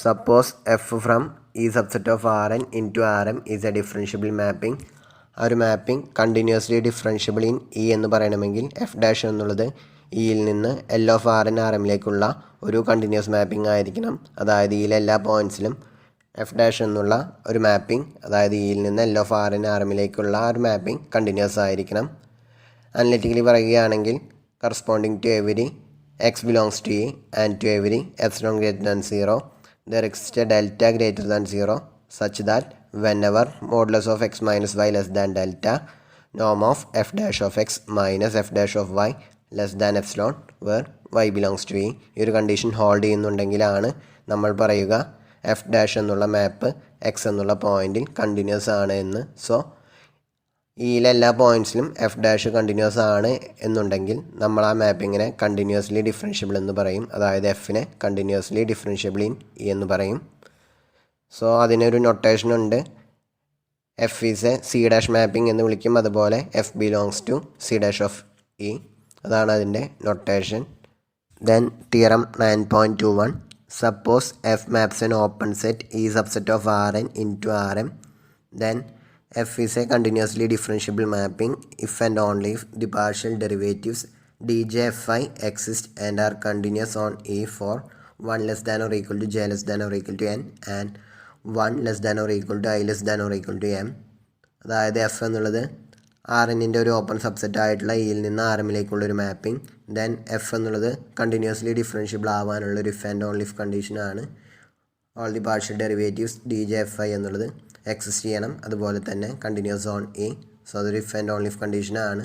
Suppose f from E subset of Rn into Rm is a differentiable mapping. ആ ഒരു mapping continuously differentiable in E എന്ന് പറയണമെങ്കിൽ F dash എന്നുള്ളത് ഇയിൽ നിന്ന് L of R N R എമ്മിലേക്കുള്ള ഒരു കണ്ടിന്യൂസ് മാപ്പിംഗ് ആയിരിക്കണം. അതായത് ഇയിലെ എല്ലാ പോയിൻറ്റ്സിലും എഫ് ഡാഷ് എന്നുള്ള ഒരു മാപ്പിംഗ്, അതായത് ഇയിൽ നിന്ന് L of R N R എമ്മിലേക്കുള്ള ആ ഒരു മാപ്പിംഗ് കണ്ടിന്യൂസ് ആയിരിക്കണം. അനലിറ്റിക്കലി പറയുകയാണെങ്കിൽ corresponding to every x belongs to E and to every epsilon greater than 0 there exists a delta greater than 0 such that whenever modulus of x minus y less than delta, norm of f dash of x minus f dash of y less than epsilon where y belongs to e, ഈ ഒരു condition hold ചെയ്യുന്നുണ്ടെങ്കിലാണ് നമ്മൾ പറയുക F dash എന്നുള്ള മാപ്പ് X എന്നുള്ള പോയിൻറ്റിൽ continuous ആണ് എന്ന്. So ഇയിലെ എല്ലാ പോയിൻറ്റ്സിലും F dash continuous ആണ് എന്നുണ്ടെങ്കിൽ നമ്മൾ ആ മാപ്പിങ്ങിനെ കണ്ടിന്യൂസ്ലി ഡിഫറൻഷ്യബിൾ എന്ന് പറയും. അതായത് എഫിനെ കണ്ടിന്യൂസ്ലി ഡിഫറൻഷ്യബിൾ ഇൻ ഇ എന്ന് പറയും. സോ അതിനൊരു നൊട്ടേഷനുണ്ട്. F is a C dash mapping എന്ന് വിളിക്കും. അതുപോലെ f belongs to C dash of E, അതാണ് അതിൻ്റെ notation. Then theorem 9.21 suppose f maps an open set E subset of R n into R m M, ദെൻ f is a continuously differentiable mapping if and only if the partial derivatives djfi exist and are continuous on E for 1 less than or equal to j less than or equal to n and 1 less than or equal to I less than or equal to m. അതായത് f എന്നുള്ളത് R എന്നിൻ്റെ ഒരു open subset ആയിട്ടുള്ള ഇയിൽ നിന്ന് R എമ്മിലേക്കുള്ളൊരു mapping. Then f എന്നുള്ളത് continuously differentiable ആവാനുള്ളൊരു ഇഫ് ആൻഡ് ഓൺലി ഇഫ് കണ്ടീഷനാണ്. All the partial derivatives D J F i എന്നുള്ളത് എക്സിസ്റ്റ് ചെയ്യണം. അതുപോലെ തന്നെ കണ്ടിന്യൂസ് ഓൺ ഇ. സോ അതൊരു ഇഫ് ആൻഡ് ഓൺലി ഇഫ് കണ്ടീഷനാണ്.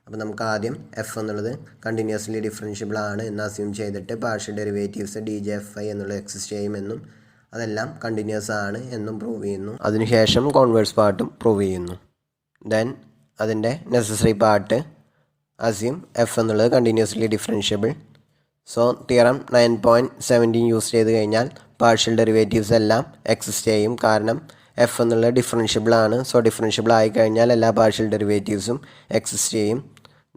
അപ്പോൾ നമുക്ക് ആദ്യം എഫ് എന്നുള്ളത് കണ്ടിന്യൂസ്ലി ഡിഫറൻഷ്യബിൾ ആണ് എന്ന് അസ്യൂം ചെയ്തിട്ട് partial derivatives D J F i എന്നുള്ളത് എക്സിസ്റ്റ് ചെയ്യുമെന്നും അതെല്ലാം കണ്ടിന്യൂസ് ആണ് എന്നും പ്രൂവ് ചെയ്യുന്നു. അതിനുശേഷം കോൺവേഴ്സ് പാർട്ടും പ്രൂവ് ചെയ്യുന്നു. ദെൻ അതിൻ്റെ നെസസറി പാർട്ട് അസ്യൂം എഫ് എന്നുള്ളത് continuously differentiable. So theorem 9.17 use ചെയ്ത് കഴിഞ്ഞാൽ പാർഷ്യൽ ഡെറിവേറ്റീവ്സ് എല്ലാം എക്സിസ്റ്റ് ചെയ്യും. കാരണം എഫ് എന്നുള്ളത് ഡിഫറൻഷ്യബിൾ ആണ്. സോ ഡിഫറൻഷ്യബിൾ ആയിക്കഴിഞ്ഞാൽ എല്ലാ പാർഷ്യൽ ഡെറിവേറ്റീവ്സും എക്സിസ്റ്റ് ചെയ്യും.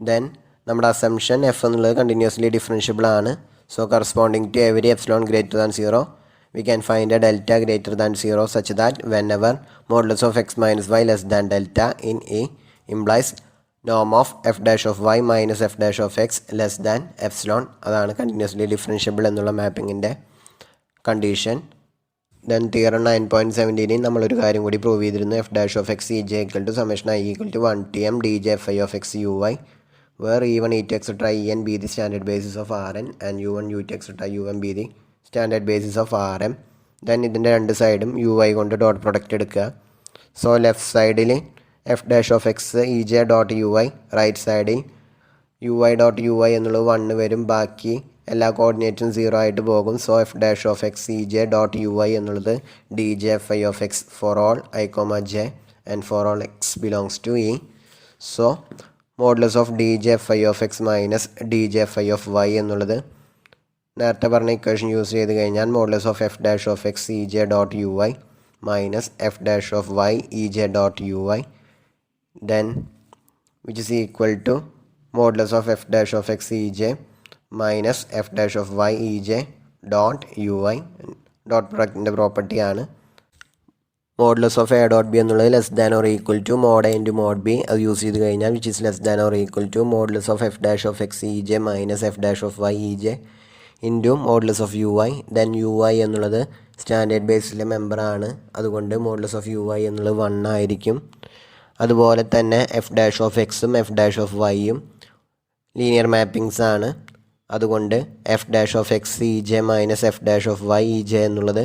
ദെൻ നമ്മുടെ അസംഷൻ എഫ് എന്നുള്ളത് കണ്ടിന്യൂസ്ലി ഡിഫറൻഷ്യബിൾ ആണ്. So corresponding to every epsilon greater than 0 we can find a delta greater than 0 such that whenever modulus of x minus y less than delta in E implies norm of f dash of y minus f dash of x less than epsilon. അതാണ് continuously differentiable എന്നുള്ള മാപ്പിങ്ങിൻ്റെ condition. Then theorem 9.17 നമ്മളൊരു കാര്യം കൂടി prove ചെയ്തിരുന്നു. F dash of X E J equal to summation I equal to 1 to m D J F I of X U Y where E one E two etcetera E N be the standard basis of R N and U one U two etcetera U M be the standard basis of R M. Then ഇതിൻ്റെ രണ്ട് സൈഡും U Y കൊണ്ട് dot product എടുക്കുക. So left സൈഡിൽ F dash of X E j dot u y, right സൈഡിൽ u y dot u y എന്നുള്ളത് 1 വരും. ബാക്കി എല്ലാ കോർഡിനേറ്റും 0 ആയിട്ട് പോകും. So f dash of X E j dot u I എന്നുള്ളത് D J F I of x for all i comma j and for all x belongs to E. So modulus of D J F I of X minus D J F I of Y എന്നുള്ളത് നേരത്തെ പറഞ്ഞ equation use ചെയ്ത് കഴിഞ്ഞാൽ modulus of F dash of X E j dot u i minus F dash of Y E j dot u I then which is equal to modulus of F dash of X E J minus F dash of Y E j dot u i. Dot പ്രൊഡക്റ്റിൻ്റെ പ്രോപ്പർട്ടിയാണ്. Modulus of a dot b എന്നുള്ളത് less than or equal to mod a into mod B. അത് use ചെയ്ത് കഴിഞ്ഞാൽ which is less than or equal to modulus of F dash of X E J minus F dash of Y E J into modulus of U I. Then U I എന്നുള്ളത് standard ബേസിലെ മെമ്പറാണ്. അതുകൊണ്ട് modulus of U I എന്നുള്ളത് 1 ആയിരിക്കും. അതുപോലെ തന്നെ f dash of എക്സും f dash of വൈയും ലീനിയർ മാപ്പിങ്സ് ആണ്. അതുകൊണ്ട് f dash of X E J minus F dash of Y E j എന്നുള്ളത്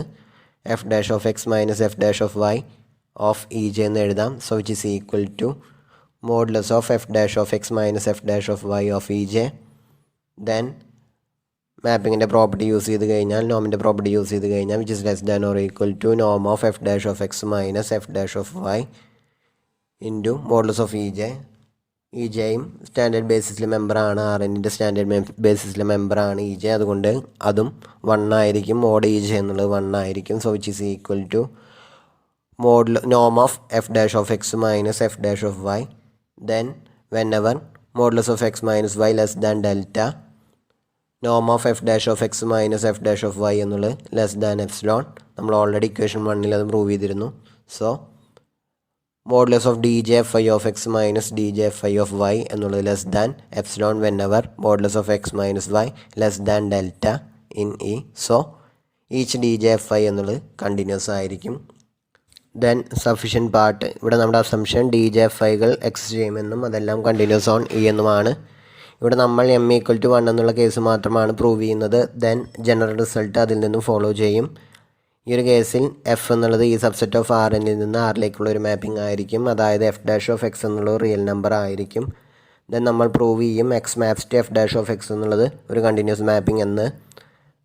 f dash of X minus F dash of y of e j എന്ന് എഴുതാം. So which is equal to modulus of F dash of X minus F dash of y of e j. Then മാപ്പിങ്ങിൻ്റെ property use ചെയ്ത് കഴിഞ്ഞാൽ നോമിൻ്റെ property use ചെയ്ത് കഴിഞ്ഞാൽ which is less than or equal to നോം of F dash of X minus F dash of y into modulus of e j. E ജെയും standard ബേസിസിലെ മെമ്പറാണ്. R എന്നിൻ്റെ സ്റ്റാൻഡേർഡ് ബേസിസിലെ മെമ്പറാണ് ഇ ജെ. അതുകൊണ്ട് അതും 1 ആയിരിക്കും. മോഡ് ഇ ജെ എന്നുള്ളത് 1 ആയിരിക്കും. So which is equal to നോം of F dash of X minus F dash of Y. Then when ever modulus of X minus Y less than delta Noam of F dash of X minus F dash of Y എന്നുള്ളത് less than epsilon. നമ്മൾ already equation 1 അത് prove ചെയ്തിരുന്നു. So modulus of D J F I of X minus D J F I of Y എന്നുള്ളത് less than epsilon whenever modulus of X minus Y less than delta in E. So each D J F i എന്നുള്ളത് continuous ആയിരിക്കും. Then sufficient part, ഇവിടെ നമ്മുടെ assumption D J f ഐകൾ exist ചെയ്യുമെന്നും അതെല്ലാം continuous on E എന്നുമാണ്. ഇവിടെ നമ്മൾ എം ഈക്വൽ ടു 1 എന്നുള്ള കേസ് മാത്രമാണ് പ്രൂവ് ചെയ്യുന്നത്. ദെൻ ജനറൽ റിസൾട്ട് അതിൽ നിന്നും ഫോളോ ചെയ്യും. ഈ ഒരു കേസിൽ എഫ് എന്നുള്ളത് ഈ സബ്സെറ്റ് ഓഫ് ആർ എന്നിൽ നിന്ന് ആറിലേക്കുള്ള ഒരു മാപ്പിംഗ് ആയിരിക്കും. അതായത് എഫ് ഡാഷ് ഓഫ് എക്സ് എന്നുള്ളത് റിയൽ നമ്പർ ആയിരിക്കും. ദെൻ നമ്മൾ പ്രൂവ് ചെയ്യും X maps to F dash of X എന്നുള്ളത് ഒരു കണ്ടിന്യൂസ് മാപ്പിംഗ് എന്ന്.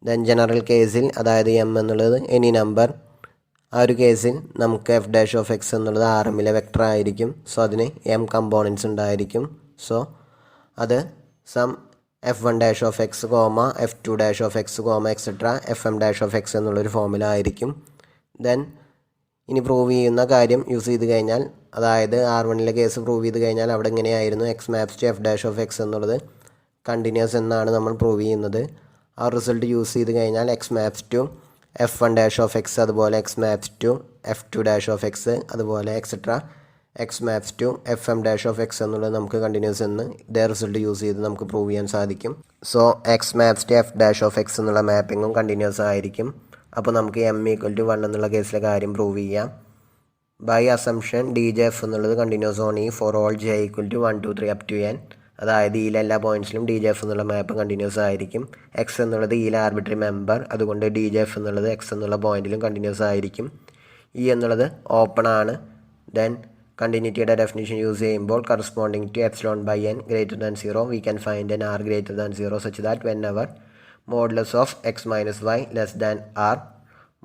ദെൻ ജനറൽ കേസിൽ അതായത് എം എന്നുള്ളത് എനി നമ്പർ, ആ ഒരു കേസിൽ നമുക്ക് എഫ് ഡാഷ് ഓഫ് എക്സ് എന്നുള്ളത് ആർ എമ്മിലെ വെക്ടർ ആയിരിക്കും. സോ അതിന് എം കമ്പോണൻസ് ഉണ്ടായിരിക്കും. സോ അത് some F one dash of X comma F two dash of X comma etcetera F M dash of X എന്നുള്ളൊരു ഫോമിലായിരിക്കും. ദെൻ ഇനി പ്രൂവ് ചെയ്യുന്ന കാര്യം യൂസ് ചെയ്ത് കഴിഞ്ഞാൽ, അതായത് R1 കേസ് പ്രൂവ് ചെയ്ത് കഴിഞ്ഞാൽ അവിടെ എങ്ങനെയായിരുന്നു x maps to F dash of X എന്നുള്ളത് കണ്ടിന്യൂസ് എന്നാണ് നമ്മൾ പ്രൂവ് ചെയ്യുന്നത്. ആ റിസൾട്ട് യൂസ് ചെയ്ത് കഴിഞ്ഞാൽ x maps to f one dash of x, അതുപോലെ x maps to f two dash of x, അതുപോലെ etcetera x maps to f M dash of X എന്നുള്ളത് നമുക്ക് കണ്ടിന്യൂസ് എന്ന് ഇതേ റിസൾട്ട് യൂസ് ചെയ്ത് നമുക്ക് പ്രൂവ് ചെയ്യാൻ സാധിക്കും. So X maps to F dash of X എന്നുള്ള മാപ്പിങ്ങും കണ്ടിന്യൂസ് ആയിരിക്കും. അപ്പോൾ നമുക്ക് എം ഈക്വൽ ടു 1 എന്നുള്ള കേസിലെ കാര്യം പ്രൂവ് ചെയ്യാം. By assumption D J F എന്നുള്ളത് continuous on E for all j equal to 1 2 3 up to n. അതായത് ഈയിലെ എല്ലാ പോയിൻറ്റ്സിലും ഡി ജെ എഫ് എന്നുള്ള മാപ്പ് കണ്ടിന്യൂസ് ആയിരിക്കും. എക്സ് എന്നുള്ളത് ഈയിലെ ആർബിട്രറി മെമ്പർ, അതുകൊണ്ട് ഡി ജെ എഫ് എന്നുള്ളത് എക്സ് എന്നുള്ള പോയിൻറ്റിലും കണ്ടിന്യൂസ് ആയിരിക്കും. ഇ എന്നുള്ളത് ഓപ്പൺ ആണ്. ദെൻ കണ്ടിന്യൂറ്റിയുടെ ഡെഫിനിഷൻ യൂസ് ചെയ്യുമ്പോൾ corresponding to epsilon by N greater than 0 we can find an R greater than 0 such that whenever modulus of X minus Y less than R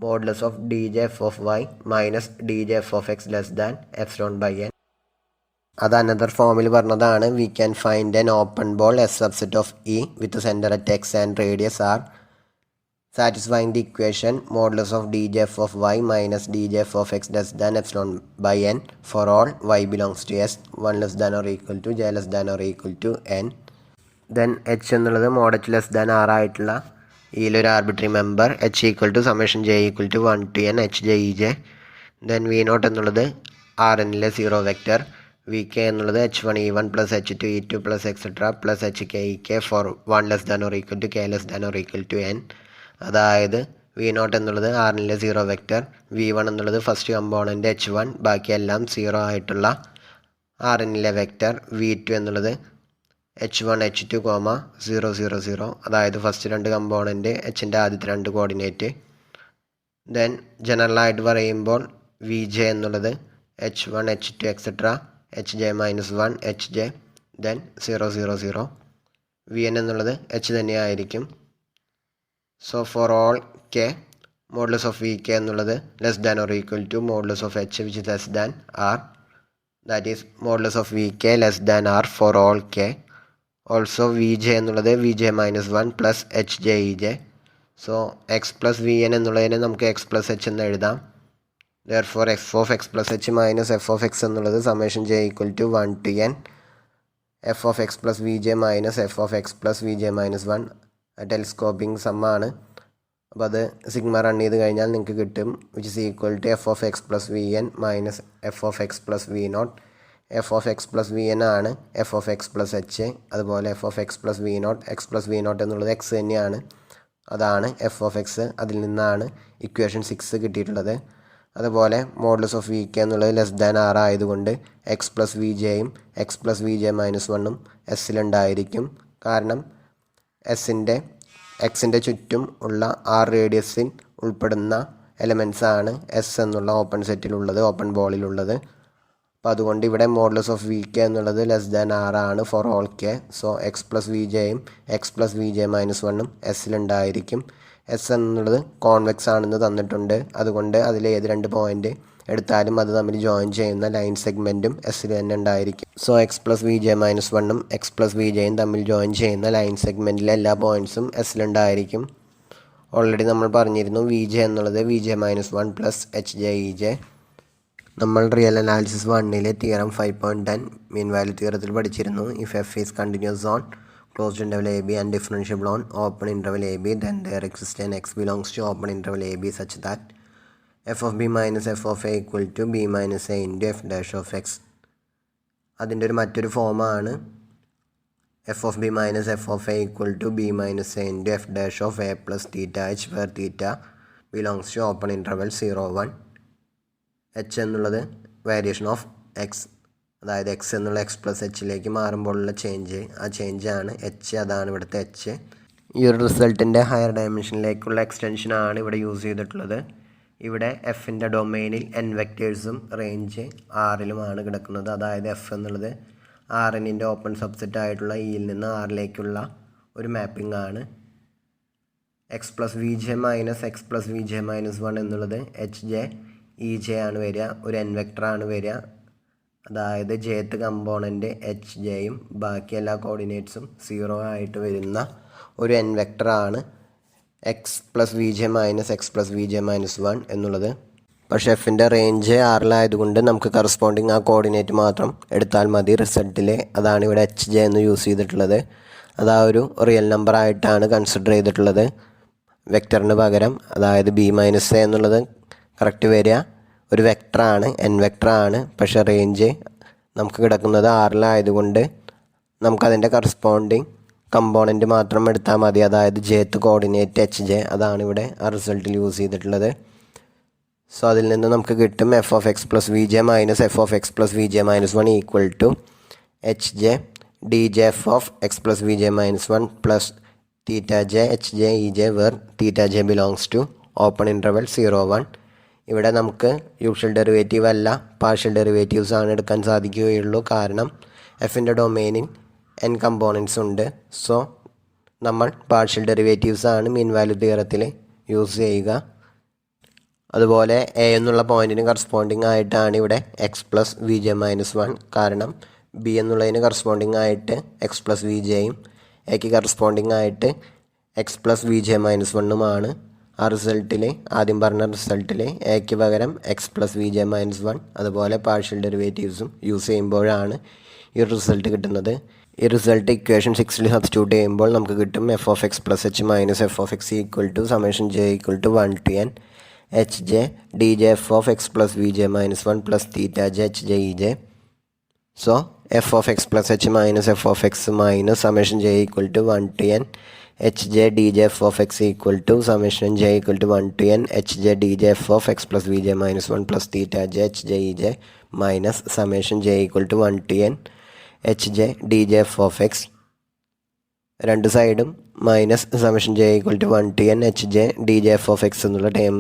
modulus of D J F of Y minus D J F of X less than epsilon by N. അത് another ഫോമിൽ പറഞ്ഞതാണ്. We can find an open ball S subset of E with centre at X and radius R satisfying the equation modulus of djf of y minus djf of x less than epsilon by n for all y belongs to s 1 less than or equal to j less than or equal to n. Then h എന്നുള്ളത് mod h less than r ആയിട്ടുള്ള ഇതിലൊരു arbitrary member h equal to summation j equal to 1 to n h j e j. Then v naught എന്നുള്ളത് R എന്നിലെ zero vector, v k എന്നുള്ളത് h1 e1 plus h2 e2 plus etcetera plus h k e k for 1 less than or equal to k less than or equal to n. അതായത് v naught എന്നുള്ളത് ആറിലെ zero vector, v one എന്നുള്ളത് first component h1, ബാക്കിയെല്ലാം zero ആയിട്ടുള്ള ആറിലെ vector, V two എന്നുള്ളത് h1 h2 comma 0 0 0, അതായത് first രണ്ട് കമ്പോണൻറ്റ് എച്ചിൻ്റെ ആദ്യത്തെ രണ്ട് കോർഡിനേറ്റ്. ദെൻ ജനറലായിട്ട് പറയുമ്പോൾ വി ജെ എന്നുള്ളത് h1 h2 etcetera h j minus 1 h j then 0 0 0. V n എന്നുള്ളത് h തന്നെയായിരിക്കും. So for all k modulus of v k എന്നുള്ളത് less than or equal to modulus of h which is less than r, that is modulus of v k less than r for all k. Also v j എന്നുള്ളത് v j minus 1 plus h j e j. So x plus v n എന്നുള്ളതിനെ നമുക്ക് x plus h എന്ന് എഴുതാം. Therefore f of x plus h minus f of X എന്നുള്ളത് summation j equal to 1 to n f of x plus v j minus f of x plus v j minus 1 telescoping സമ്മാണ്. അപ്പോൾ അത് sigma run ചെയ്ത് കഴിഞ്ഞാൽ നിങ്ങൾക്ക് കിട്ടും which is equal to f of x plus v n minus f of x plus v naught. F of x plus v n ആണ് f of x plus h, അതുപോലെ f of x plus v naught, x plus v naught എന്നുള്ളത് x തന്നെയാണ്, അതാണ് F of X. അതിൽ നിന്നാണ് equation 6 കിട്ടിയിട്ടുള്ളത്. അതുപോലെ modulus of v k എന്നുള്ളത് ലെസ് ദാൻ ആർ ആയതുകൊണ്ട് എക്സ് പ്ലസ് വി ജെയും x plus v j minus 1ഉം എസ്സിലുണ്ടായിരിക്കും. കാരണം എക്സിൻ്റെ ചുറ്റും ഉള്ള ആർ റേഡിയസിൽ ഉൾപ്പെടുന്ന എലമെൻറ്റ്സാണ് എസ് എന്നുള്ള ഓപ്പൺ സെറ്റിലുള്ളത്, ഓപ്പൺ ബോളിലുള്ളത്. അപ്പോൾ അതുകൊണ്ട് ഇവിടെ മോഡുലസ് ഓഫ് വി കെ എന്നുള്ളത് ലെസ് ദാൻ ആർ ആണ് for all k. So x plus v ജെയും x plus v j minus 1ഉം എസ്സിലുണ്ടായിരിക്കും. എസ് എന്നുള്ളത് കോൺവെക്സ് ആണെന്ന് തന്നിട്ടുണ്ട്, അതുകൊണ്ട് അതിൽ ഏത് രണ്ട് പോയിൻ്റ് എടുത്താലും അത് തമ്മിൽ ജോയിൻ ചെയ്യുന്ന ലൈൻ സെഗ്മെൻറ്റും എസ്സിൽ തന്നെ ഉണ്ടായിരിക്കും. So x plus v j minus 1ഉം എക്സ് പ്ലസ് വി ജെയും തമ്മിൽ ജോയിൻ ചെയ്യുന്ന ലൈൻ സെഗ്മെൻറ്റിലെ എല്ലാ പോയിൻറ്റ്സും എസ്സിലുണ്ടായിരിക്കും. ഓൾറെഡി നമ്മൾ പറഞ്ഞിരുന്നു വി ജെ എന്നുള്ളത് v j minus 1 plus h j e j. നമ്മൾ real analysis 1 theorem 5.10 mean value തിയറത്തിൽ പഠിച്ചിരുന്നു. If f is continuous on closed interval AB and differentiable on open interval AB, then there exists an x belongs to open interval AB such that f of b minus f of a equal to b minus a into f dash of x. അതിൻ്റെ മറ്റൊരു ഫോമാണ് f of b minus f of a equal to b minus a into f dash of a plus theta h, where theta belongs to open interval 0, 1. h എന്നുള്ളത് variation of x, അതായത് x എന്നുള്ള x plus എച്ചിലേക്ക് മാറുമ്പോഴുള്ള change, ആ ചേഞ്ചാണ് h, അതാണ് ഇവിടുത്തെ h. ഈ ഒരു റിസൾട്ടിൻ്റെ higher ഡയമെൻഷനിലേക്കുള്ള എക്സ്റ്റൻഷനാണ് ഇവിടെ use ചെയ്തിട്ടുള്ളത്. ഇവിടെ എഫിൻ്റെ ഡൊമൈനിൽ n വെക്റ്റേഴ്സും റേഞ്ച് ആറിലുമാണ് കിടക്കുന്നത്. അതായത് എഫ് എന്നുള്ളത് Rnൻ്റെ ഓപ്പൺ സബ്സെറ്റ് ആയിട്ടുള്ള ഇയിൽ നിന്ന് ആറിലേക്കുള്ള ഒരു മാപ്പിംഗ് ആണ്. X plus v j minus x plus v j minus 1 എന്നുള്ളത് എച്ച് ജെ ഇ ജെ ആണ് വരിക, ഒരു എൻ വെക്ടറാണ് വരിക. അതായത് ജെത്ത് കമ്പോണൻറ്റ് എച്ച് ജെയും ബാക്കി എല്ലാ കോർഡിനേറ്റ്സും 0 ആയിട്ട് വരുന്ന ഒരു എൻ വെക്ടറാണ് x plus v j minus x plus v j minus 1 എന്നുള്ളത്. പക്ഷേ എഫിൻ്റെ റേഞ്ച് ആറിലായതുകൊണ്ട് നമുക്ക് കറസ്പോണ്ടിങ് ആ കോർഡിനേറ്റ് മാത്രം എടുത്താൽ മതി റിസൾട്ടിൽ. അതാണ് ഇവിടെ എച്ച് ജെ എന്ന് യൂസ് ചെയ്തിട്ടുള്ളത്. അത് ആ ഒരു റിയൽ നമ്പർ ആയിട്ടാണ് കൺസിഡർ ചെയ്തിട്ടുള്ളത് വെക്ടറിന് പകരം. അതായത് ബി മൈനസ് എ എന്നുള്ളത് കറക്റ്റ് വരിക ഒരു വെക്ടറാണ്, എൻ വെക്ടറാണ്. പക്ഷേ റേഞ്ച് നമുക്ക് കിടക്കുന്നത് ആറിലായതുകൊണ്ട് നമുക്കതിൻ്റെ കറസ്പോണ്ടിങ് കമ്പോണൻറ്റ് മാത്രം എടുത്താൽ മതി. അതായത് ജെത്ത് കോർഡിനേറ്റ് എച്ച് ജെ, അതാണ് ഇവിടെ ആ റിസൾട്ടിൽ യൂസ് ചെയ്തിട്ടുള്ളത്. സോ അതിൽ നിന്ന് നമുക്ക് കിട്ടും f of x plus v j minus f of x plus v j minus 1 equal to h j d J F of x plus v j minus 1 plus theta j h j e j, where theta j belongs to open interval 0, 1. ഇവിടെ നമുക്ക് usual derivative അല്ല, partial derivatives ആണ് എടുക്കാൻ സാധിക്കുകയുള്ളൂ. കാരണം എഫിൻ്റെ ഡൊമൈനിൽ n components ഉണ്ട്. സോ നമ്മൾ പാർഷ്യൽ ഡെറിവേറ്റീവ്സ് ആണ് മീൻ വാല്യൂ തിയറത്തിൽ യൂസ് ചെയ്യുക. അതുപോലെ എ എന്നുള്ള പോയിൻറ്റിന് കറസ്പോണ്ടിങ് ആയിട്ടാണ് ഇവിടെ x plus v j minus 1. കാരണം ബി എന്നുള്ളതിന് കറസ്പോണ്ടിങ് ആയിട്ട് എക്സ് പ്ലസ് വി ജെയും എക്ക് കറസ്പോണ്ടിങ് ആയിട്ട് x plus v j minus 1ഉമാണ്. ആ റിസൾട്ടിൽ, ആദ്യം പറഞ്ഞ റിസൾട്ടിൽ എക്ക് പകരം x plus v j minus 1 അതുപോലെ പാർഷ്യൽ ഡെറിവേറ്റീവ്സും യൂസ് ചെയ്യുമ്പോഴാണ് ഈ റിസൾട്ട് കിട്ടുന്നത്. ഈ റിസൾട്ട് ഇക്വേഷൻ 6ൽ സബ്സ്റ്റിറ്റ്യൂട്ട് ചെയ്യുമ്പോൾ നമുക്ക് കിട്ടും f of x plus h minus f of x equal to summation j equal to 1 to n h j d J F of x plus v j minus 1 plus theta j h j e j. So f of x plus h minus f of X minus summation j equal to 1 to n h j d J F of x equal to summation j equal to 1 to n h j d J F of x plus v j minus 1 plus theta j h j e J minus summation j equal to 1 to n h j d J F of x. രണ്ട് സൈഡും minus summation j equal to 1 to n h j d J F of X എന്നുള്ള term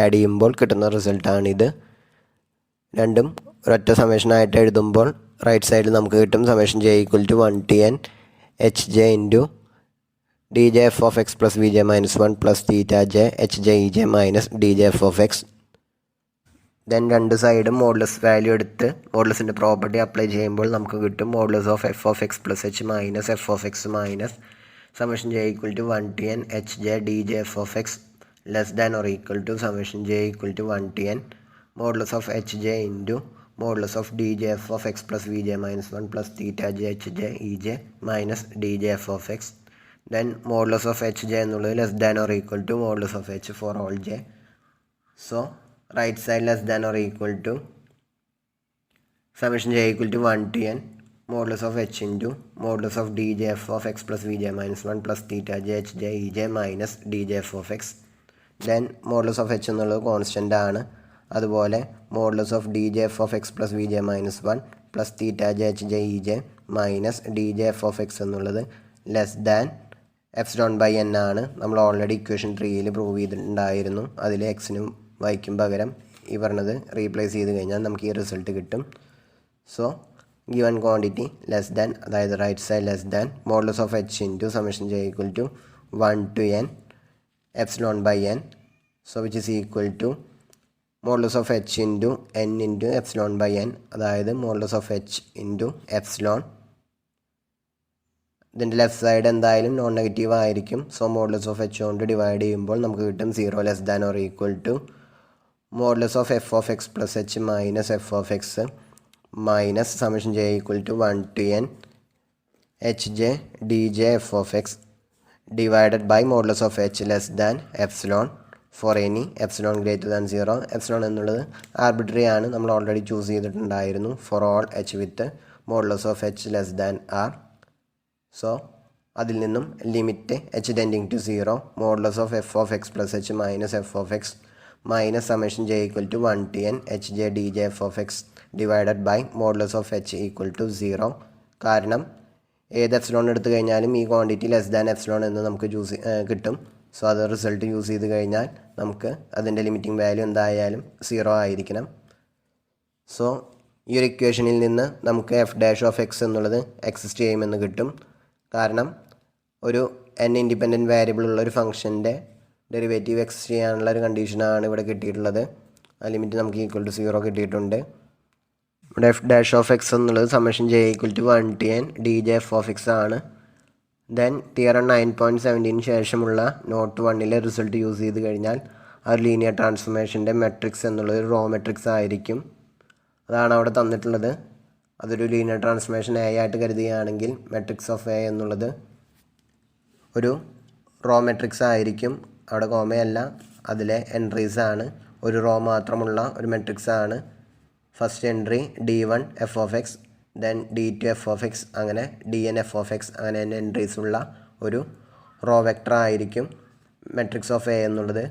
add ചെയ്യുമ്പോൾ കിട്ടുന്ന റിസൾട്ടാണിത്. രണ്ടും ഒരൊറ്റ സമേഷനായിട്ട് എഴുതുമ്പോൾ right സൈഡിൽ നമുക്ക് കിട്ടും summation j equal to 1 to n h j into d J F of x plus v j minus 1 plus theta j h j e J minus D J F of x. Then രണ്ട് സൈഡും modulus value എടുത്ത് മോഡുലസിൻ്റെ property apply ചെയ്യുമ്പോൾ നമുക്ക് കിട്ടും modulus of f of x plus h minus f of X minus summation j equal to 1 to n h j d J F of X less than or equal to summation j equal to 1 to n modulus of h j into modulus of D J F of x plus v j minus 1 plus theta j h j e J minus D J F of x. Then modulus of h j എന്നുള്ളത് less than or equal to modulus of h for all j. So right side less than or equal to summation j equal to 1 to n modulus of h into modulus of D J F of x plus v j minus 1 plus theta j h j e J minus D J F of x. Then modulus of h എന്നുള്ളത് constant ആണ്. അതുപോലെ modulus of D J F of x plus v j minus 1 plus theta j h j e J minus D J F of X എന്നുള്ളത് less than epsilon by n ആണ്. നമ്മൾ already equation 3ൽ prove ചെയ്തിട്ടുണ്ടായിരുന്നു. അതിൽ എക്സിനും വൈക്കും പകരം ഈ പറഞ്ഞത് replace ചെയ്ത് കഴിഞ്ഞാൽ നമുക്ക് ഈ റിസൾട്ട് കിട്ടും. So given quantity less than, അതായത് right side less than modulus of h into summation j equal to 1 to n epsilon by n, so which is equal to modulus of h into n into epsilon by n, അതായത് modulus of h into epsilon. ഇതിൻ്റെ left side എന്തായാലും non negative ആയിരിക്കും. So modulus of h കൊണ്ട് divide ചെയ്യുമ്പോൾ നമുക്ക് കിട്ടും 0 less than or equal to modulus of f of x plus h minus f of X minus summation j equal to 1 to n h j d J F of x divided by modulus of h less than epsilon for any epsilon greater than 0. Epsilon എന്നുള്ളത് arbitrary ആണ്, നമ്മൾ already choose ചെയ്തിട്ടുണ്ടായിരുന്നു. For all h with modulus of h less than r. So അതിൽ നിന്നും limit h tending to 0 modulus of f of x plus h minus f of X minus summation j equal to 1 to n h j d J F of x divided by modulus of h equal to 0. കാരണം ഏത് epsilon എടുത്തു കഴിഞ്ഞാലും ഈ quantity less than epsilon എന്ന് നമുക്ക് കിട്ടും. So അത് result use ചെയ്ത് കഴിഞ്ഞാൽ നമുക്ക് അതിൻ്റെ ലിമിറ്റിംഗ് വാല്യൂ എന്തായാലും 0 ആയിരിക്കണം. സോ ഈ ഒരു ഇക്വേഷനിൽ നിന്ന് നമുക്ക് എഫ് ഡാഷ് ഓഫ് എക്സ് എന്നുള്ളത് എക്സിസ്റ്റ് ചെയ്യുമെന്ന് കിട്ടും. കാരണം ഒരു n ഇൻഡിപെൻഡൻറ്റ് വേരിയബിൾ ഉള്ള ഒരു ഫംഗ്ഷൻ്റെ ഡെറിവേറ്റീവ് എക്സിസ്റ്റ് ചെയ്യാനുള്ള ഒരു കണ്ടീഷനാണ് ഇവിടെ കിട്ടിയിട്ടുള്ളത്. ആ ലിമിറ്റ് നമുക്ക് ഈക്വൽ ടു 0 കിട്ടിയിട്ടുണ്ട്. ഇവിടെ എഫ് ഡാഷ് ഓഫ് എക്സ് എന്നുള്ളത് summation j equal to 1 to n d J F of x ആണ്. ദെൻ തിയറം 9.17 ശേഷമുള്ള നോട്ട് 1 റിസൾട്ട് യൂസ് ചെയ്ത് കഴിഞ്ഞാൽ ആ ഒരു ലീനിയർ ട്രാൻസ്ഫോർമേഷൻ്റെ മെട്രിക്സ് എന്നുള്ളത് റോ മെട്രിക്സ് ആയിരിക്കും. അതാണ് അവിടെ തന്നിട്ടുള്ളത്. അതൊരു ലീനിയർ ട്രാൻസ്ഫോർമേഷൻ എ ആയിട്ട് കരുതുകയാണെങ്കിൽ മെട്രിക്സ് ഓഫ് എ എന്നുള്ളത് ഒരു റോ മെട്രിക്സ് ആയിരിക്കും. അവിടെ കോമയല്ല, അതിലെ എൻട്രീസ് ആണ്. ഒരു റോ മാത്രമുള്ള ഒരു മെട്രിക്സ് ആണ്. First entry D1 f of x, then D2 f of x, അങ്ങനെ DN എഫ് ഓഫ് എക്സ്, അങ്ങനെ തന്നെ എൻട്രീസ് ഉള്ള ഒരു റോ വെക്ടർ ആയിരിക്കും മെട്രിക്സ് ഓഫ് എ എന്നുള്ളത്.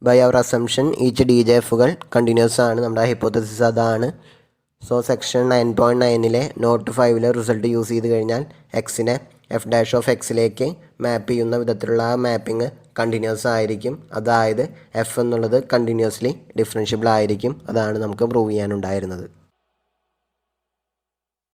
By our assumption each D j എഫുകൾ കണ്ടിന്യൂസ് ആണ്. നമ്മുടെ ഹൈപ്പോത്തസിസ് അതാണ്. So section 9.9 note 5 result use ചെയ്ത് കഴിഞ്ഞാൽ എക്സിനെ എഫ് ഡാഷ് ഓഫ് എക്സിലേക്ക് മാപ്പ് ചെയ്യുന്ന വിധത്തിലുള്ള ആ മാപ്പിംഗ് കണ്ടിന്യൂസ് ആയിരിക്കും. അതായത് എഫ് എന്നുള്ളത് കണ്ടിന്യൂസ്ലി ഡിഫറൻഷ്യബിൾ ആയിരിക്കും. അതാണ് നമുക്ക് പ്രൂവ് ചെയ്യാനുണ്ടായിരുന്നത്.